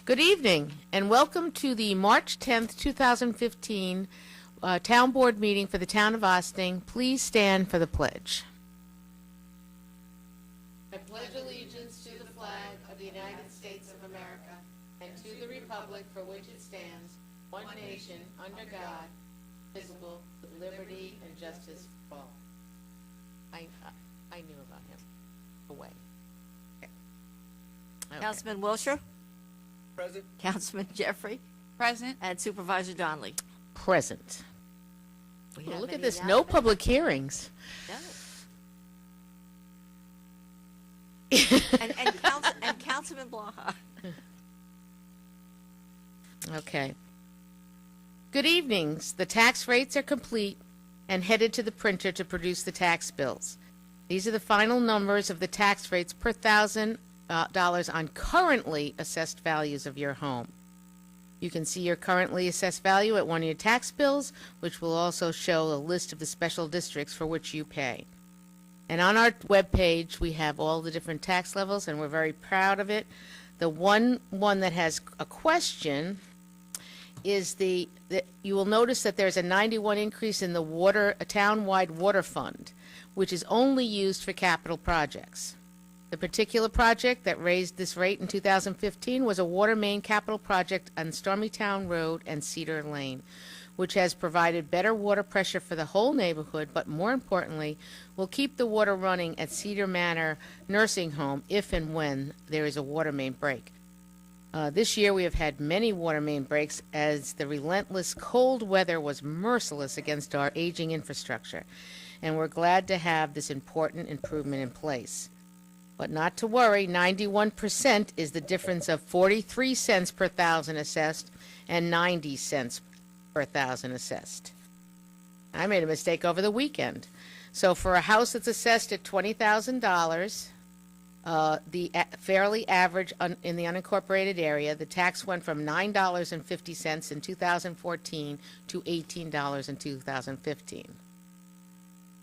Good evening, and welcome to the March 10th, 2015 Town Board meeting for the Town of Ossining. Please stand for the pledge. I pledge allegiance to the flag of the United States of America and to the republic for which it stands, one nation, under God, indivisible, with liberty and justice for all. I knew about him. Away. Okay. Councilman Wilshire, Present. Councilman Jeffrey, Present. and Supervisor Donnelly. Present. We Well, have look at any this, no announcements? public hearings. No. and Councilman Blaha. Okay. Good evenings. The tax rates are complete and headed to the printer to produce the tax bills. These are the final numbers of the tax rates per $1,000 on currently assessed values of your home. You can see your currently assessed value at one of your tax bills, which will also show a list of the special districts for which you pay. And on our webpage, we have all the different tax levels, and we're very proud of it. The one that has a question is you will notice that there's a 91 increase in the a town-wide water fund, which is only used for capital projects. The particular project that raised this rate in 2015 was a water main capital project on Stormy Town Road and Cedar Lane, which has provided better water pressure for the whole neighborhood, but more importantly, will keep the water running at Cedar Manor Nursing Home if and when there is a water main break. This year we have had many water main breaks as the relentless cold weather was merciless against our aging infrastructure, and we're glad to have this important improvement in place. But not to worry, 91% is the difference of 43 cents per thousand assessed and 90 cents per thousand assessed. I made a mistake over the weekend. So for a house that's assessed at $20,000, the fairly average in the unincorporated area, the tax went from $9.50 in 2014 to $18 in 2015.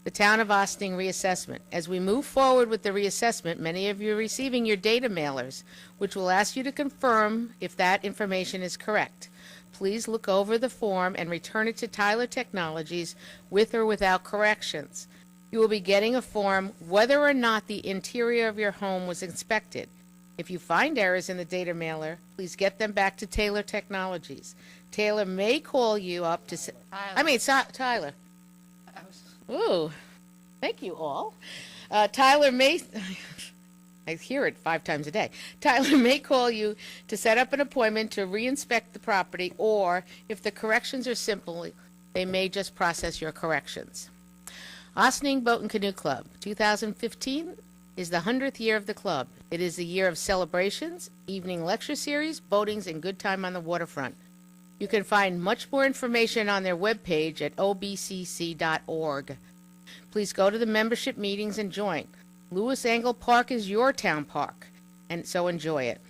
The Town of Ossining reassessment. As we move forward with the reassessment, many of you are receiving your data mailers, which will ask you to confirm if that information is correct. Please look over the form and return it to Tyler Technologies with or without corrections. You will be getting a form whether or not the interior of your home was inspected. If you find errors in the data mailer, please get them back to Taylor Technologies. Taylor may call you up to say, Tyler. Ooh, thank you all. Tyler may, I hear it 5 times a day. Tyler may call you to set up an appointment to re-inspect the property, or if the corrections are simple, they may just process your corrections. Ossining Boat and Canoe Club, 2015 is the 100th year of the club. It is the year of celebrations, evening lecture series, boatings, and good time on the waterfront. You can find much more information on their webpage at obcc.org. Please go to the membership meetings and join. Lewis Angle Park is your town park, and so enjoy it.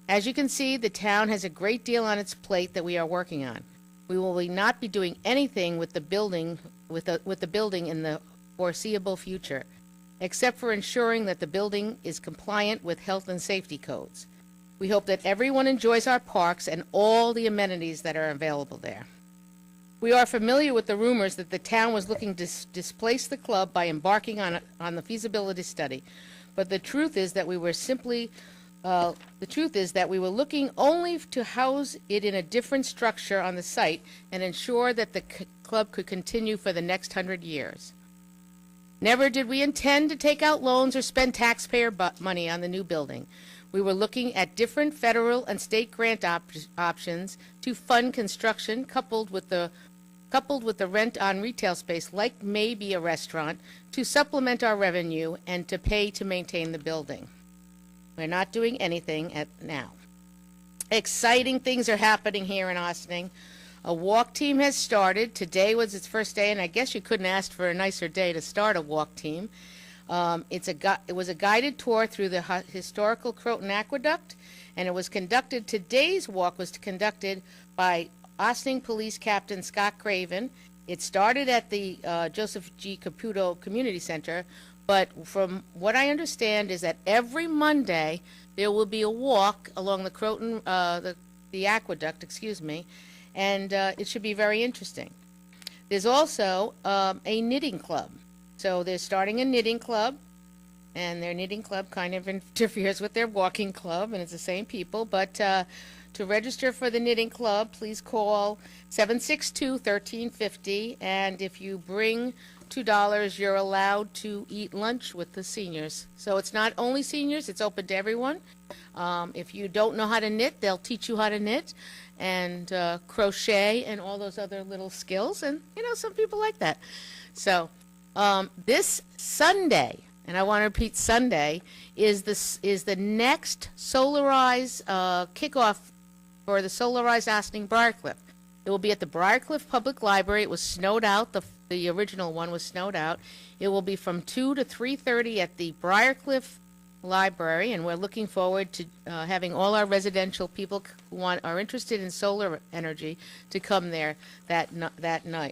As you can see, the town has a great deal on its plate that we are working on. We will not be doing anything with the building in the foreseeable future, except for ensuring that the building is compliant with health and safety codes. We hope that everyone enjoys our parks and all the amenities that are available there. We are familiar with the rumors that the town was looking to displace the club by embarking on the feasibility study, but the truth is that we were looking only to house it in a different structure on the site and ensure that the club could continue for the next 100 years. Never did we intend to take out loans or spend taxpayer money on the new building. We were looking at different federal and state grant options to fund construction, coupled with the rent on retail space, like maybe a restaurant, to supplement our revenue and to pay to maintain the building. We're not doing anything now. Exciting things are happening here in Ossining. A walk team has started. Today was its first day, and I guess you couldn't ask for a nicer day to start a walk team. It was a guided tour through the historical Croton Aqueduct, and today's walk was conducted by Ossining Police Captain Scott Craven. It started at the Joseph G. Caputo Community Center, But from what I understand is that every Monday there will be a walk along the Croton, the aqueduct, excuse me, and it should be very interesting. There's also a knitting club. So they're starting a knitting club, and their knitting club kind of interferes with their walking club, and it's the same people. But to register for the knitting club, please call 762-1350, and if you bring $2, you're allowed to eat lunch with the seniors. So it's not only seniors, it's open to everyone. If you don't know how to knit, they'll teach you how to knit, and crochet and all those other little skills, and some people like that. So this Sunday, and I want to repeat, Sunday is the next Solarize kickoff for the Solarize Ossining Briarcliff. It will be at the Briarcliff Public Library. It was snowed out. The original one was snowed out. It will be from 2 to 3:30 at the Briarcliff Library, and we're looking forward to having all our residential people who are interested in solar energy to come there that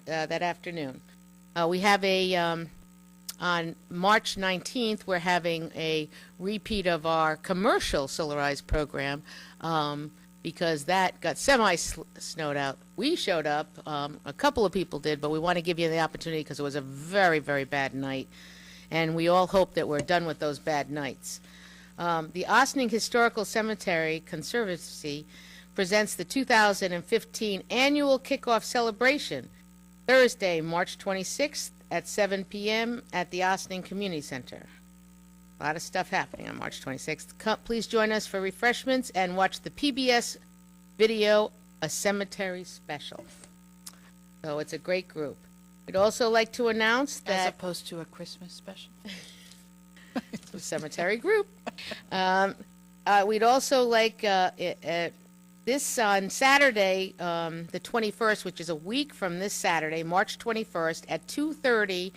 afternoon. We have on March 19th, we're having a repeat of our commercial Solarize program because that got semi-snowed out. We showed up, a couple of people did, but we want to give you the opportunity because it was a very, very bad night, and we all hope that we're done with those bad nights. The Ossining Historical Cemetery Conservancy presents the 2015 annual kickoff celebration Thursday, March 26th at 7 p.m. at the Ossining Community Center. A lot of stuff happening on March 26th. Please join us for refreshments and watch the PBS video, A Cemetery Special. So it's a great group. We'd also like to announce that... As opposed to a Christmas special? It's a cemetery group. We'd also like this on Saturday, the 21st, which is a week from this Saturday, March 21st, at 2:30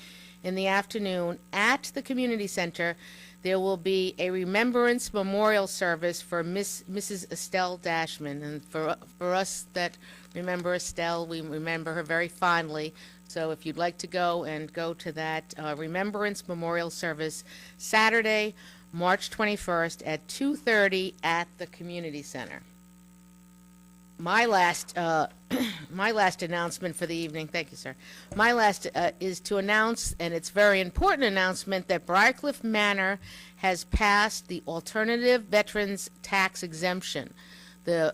in the afternoon at the community center, there will be a remembrance memorial service for Mrs. Estelle Dashman. And for us that remember Estelle, we remember her very fondly. So if you'd like to go to that remembrance memorial service, Saturday, March 21st at 2:30 at the community center. My last announcement for the evening, thank you, sir. My last is to announce, and it's a very important announcement, that Briarcliff Manor has passed the alternative veterans tax exemption. The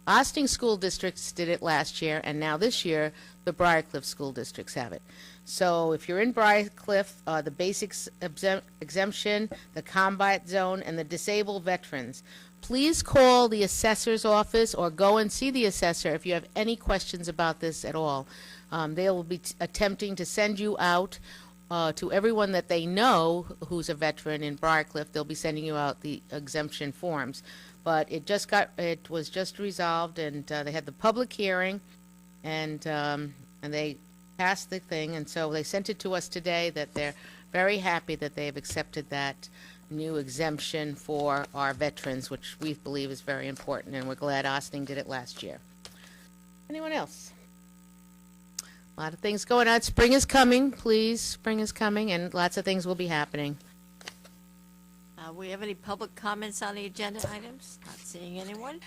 Ossining school districts did it last year, and now this year, the Briarcliff school districts have it. So if you're in Briarcliff, the basic exemption, the combat zone, and the disabled veterans, please call the assessor's office or go and see the assessor if you have any questions about this at all. They will be attempting to send you out to everyone that they know who's a veteran in Briarcliff. They'll be sending you out the exemption forms. But it was just resolved, and they had the public hearing, and they passed the thing, and so they sent it to us today that they're very happy that they have accepted that new exemption for our veterans, which we believe is very important, and we're glad Ossining did it last year. Anyone else? A lot of things going on. Spring is coming, please. Spring is coming, and lots of things will be happening. We have any public comments on the agenda items? Not seeing anyone.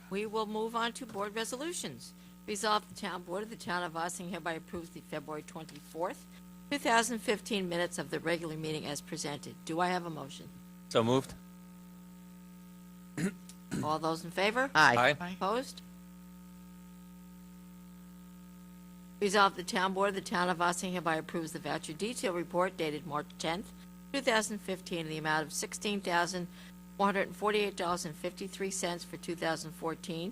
We will move on to board resolutions. Resolved, the town board of the town of Ossining hereby approves the February 24th, 2015 minutes of the regular meeting as presented. Do I have a motion? So moved. All those in favor? Aye. Opposed? Resolved, the town board of the town of Ossining hereby approves the voucher detail report dated March 10th, 2015, in the amount of $16,448.53 for 2014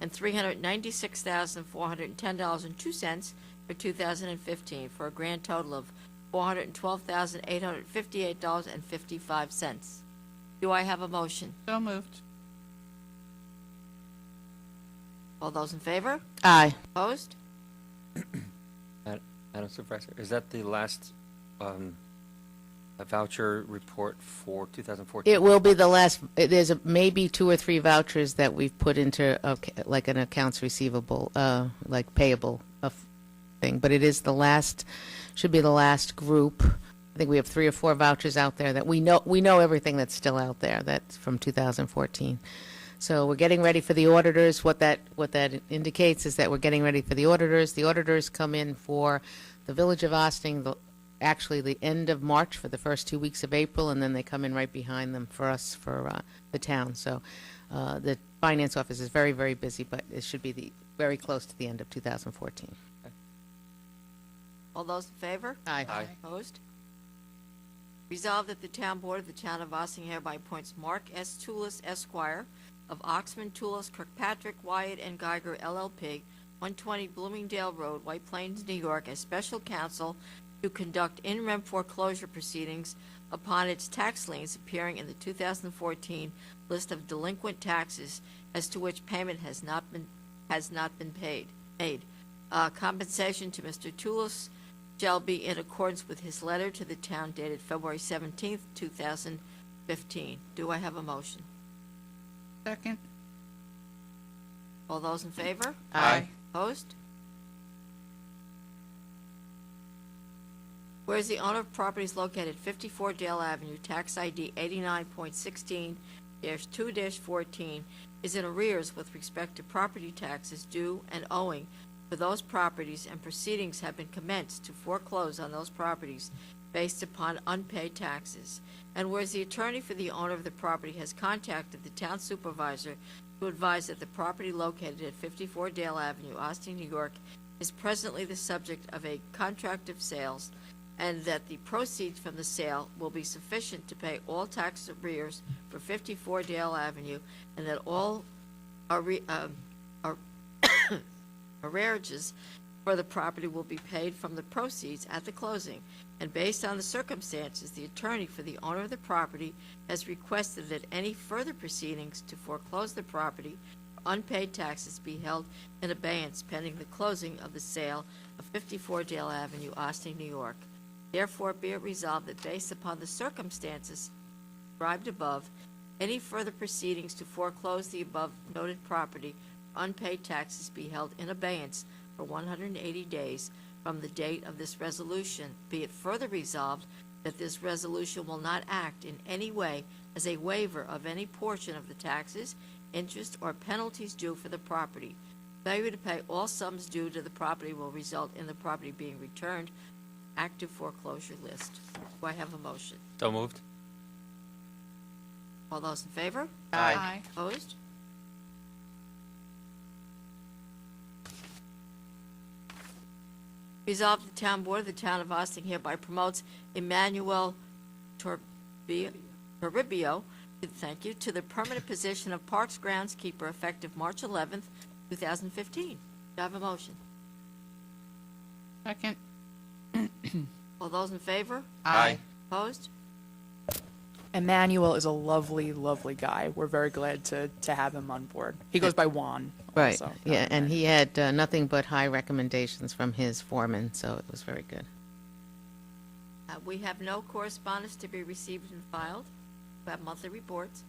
and $396,410.02 for 2015, for a grand total of $412,858.55. Do I have a motion? So moved. All those in favor? Aye. Opposed? Madam Supervisor, is that the last voucher report for 2014? It will be the last. There's maybe 2 or 3 vouchers that we've put into like an accounts receivable, like payable thing, but it is the last. Should be the last group I think we have 3 or 4 vouchers out there that we know everything that's still out there that's from 2014. So we're getting ready for the auditors. What that indicates is that we're getting ready for the auditors. The auditors come in for the Village of Ossining, actually the end of March for the first 2 weeks of April, and then they come in right behind them for us for the town. So the finance office is very, very busy, but it should be very close to the end of 2014. All those in favor? Aye. Aye. Opposed? Resolved that the town board of the town of Ossining hereby appoints Mark S. Toulis, Esquire, of Oxman, Toulis, Kirkpatrick, Wyatt, and Geiger, LLP, 120 Bloomingdale Road, White Plains, New York, as special counsel to conduct in rem foreclosure proceedings upon its tax liens appearing in the 2014 list of delinquent taxes as to which payment has not been made. Compensation to Mr. Toulis shall be in accordance with his letter to the town dated February 17th, 2015. Do I have a motion? Second. All those in favor? Aye. Opposed? Whereas the owner of property is located at 54 Dale Avenue, tax ID 89.16-2-14, is in arrears with respect to property taxes due and owing for those properties, and proceedings have been commenced to foreclose on those properties based upon unpaid taxes. And whereas the attorney for the owner of the property has contacted the town supervisor to advise that the property located at 54 Dale Avenue, Austin, New York, is presently the subject of a contract of sales, and that the proceeds from the sale will be sufficient to pay all tax arrears for 54 Dale Avenue, and that all arrearages for the property will be paid from the proceeds at the closing. And based on the circumstances, the attorney for the owner of the property has requested that any further proceedings to foreclose the property for unpaid taxes be held in abeyance pending the closing of the sale of 54 Dale Avenue, Austin, New York. Therefore, be it resolved that based upon the circumstances described above, any further proceedings to foreclose the above noted property for unpaid taxes be held in abeyance for 180 days from the date of this resolution. Be it further resolved that this resolution will not act in any way as a waiver of any portion of the taxes, interest, or penalties due for the property. Failure to pay all sums due to the property will result in the property being returned to active foreclosure list. Do I have a motion? So moved. All those in favor? Aye. Opposed? Resolved, the town board of the town of Ossining hereby promotes Emmanuel Toribio, thank you, to the permanent position of Parks Groundskeeper effective March 11th, 2015. Do I have a motion? Second. All those in favor? Aye. Opposed? Emmanuel is a lovely, lovely guy. We're very glad to have him on board. He goes by Juan. Right, also. yeah, and he had nothing but high recommendations from his foreman, so it was very good. We have no correspondence to be received and filed. We have monthly reports.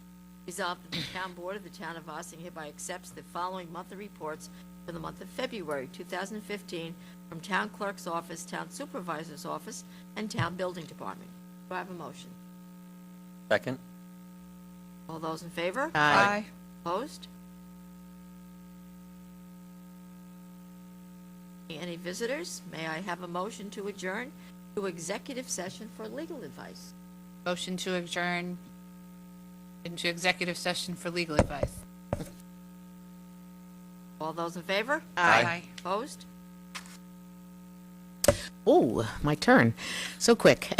Resolved that the town board of the town of Ossining hereby accepts the following monthly reports for the month of February 2015 from town clerk's office, town supervisor's office, and town building department. Do I have a motion? Second. All those in favor? Aye. Opposed? Any visitors? May I have a motion to adjourn to executive session for legal advice? Motion to adjourn into executive session for legal advice. All those in favor? Aye. Opposed? Oh, my turn. So quick.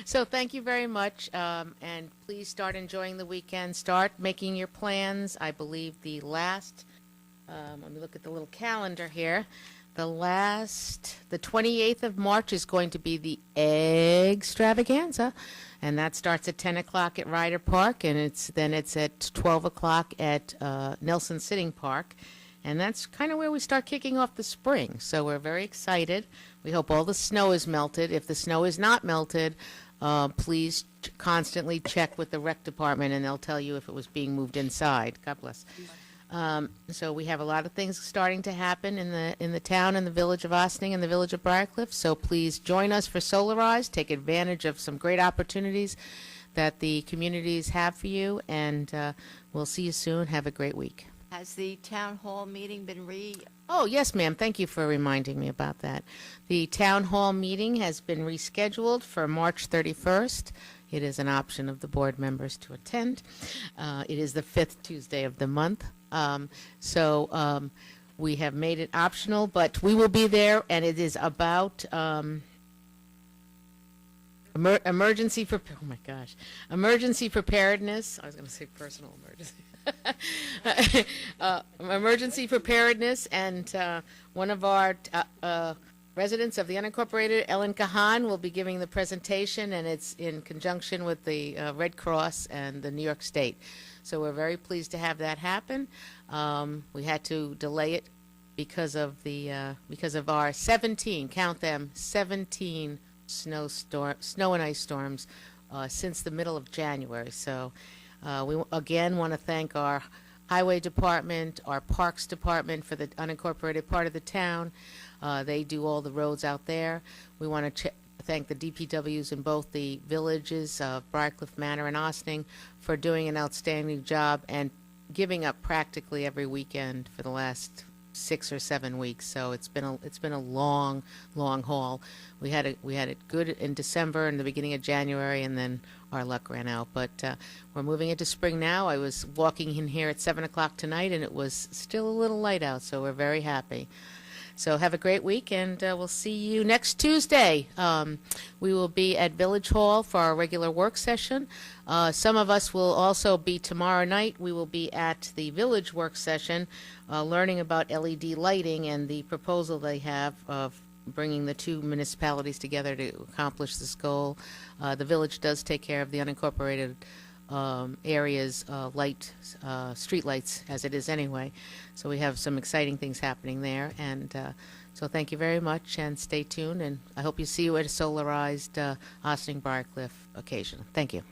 So thank you very much, and please start enjoying the weekend. Start making your plans. I believe the last, let me look at the little calendar here. The 28th of March is going to be the Extravaganza, and that starts at 10 o'clock at Ryder Park, and it's at 12 o'clock at Nelson Sitting Park. And that's kind of where we start kicking off the spring. So we're very excited. We hope all the snow is melted. If the snow is not melted, please constantly check with the rec department, and they'll tell you if it was being moved inside. God bless. So we have a lot of things starting to happen in the town and the village of Ossining and the village of Briarcliff. So please join us for Solarize. Take advantage of some great opportunities that the communities have for you, and we'll see you soon. Have a great week. Has the town hall meeting been Oh, yes, ma'am. Thank you for reminding me about that. The town hall meeting has been rescheduled for March 31st. It is an option of the board members to attend. It is the fifth Tuesday of the month. We have made it optional, but we will be there, and it is about emergency preparedness. I was going to say personal emergency. Emergency preparedness, and one of our residents of the unincorporated, Ellen Kahan, will be giving the presentation, and it's in conjunction with the Red Cross and the New York State. So we're very pleased to have that happen. We had to delay it because of our 17, count them, 17 snow and ice storms since the middle of January. So we again want to thank our Highway Department, our Parks Department for the unincorporated part of the town. They do all the roads out there. We want to thank the DPWs in both the villages of Briarcliff Manor and Ossining for doing an outstanding job and giving up practically every weekend for the last 6 or 7 weeks. So it's been a long haul. We had it good in December and the beginning of January, and then our luck ran out. But we're moving into spring now. I was walking in here at 7 o'clock tonight, and it was still a little light out, so we're very happy. So have a great week, and we'll see you next Tuesday. We will be at Village Hall for our regular work session. Some of us will also be tomorrow night. We will be at the Village work session learning about LED lighting and the proposal they have of bringing the two municipalities together to accomplish this goal. The Village does take care of the unincorporated areas, street lights, as it is anyway. So we have some exciting things happening there. And so thank you very much, and stay tuned. And I hope you see you at a solarized Ossining Briarcliff occasion. Thank you.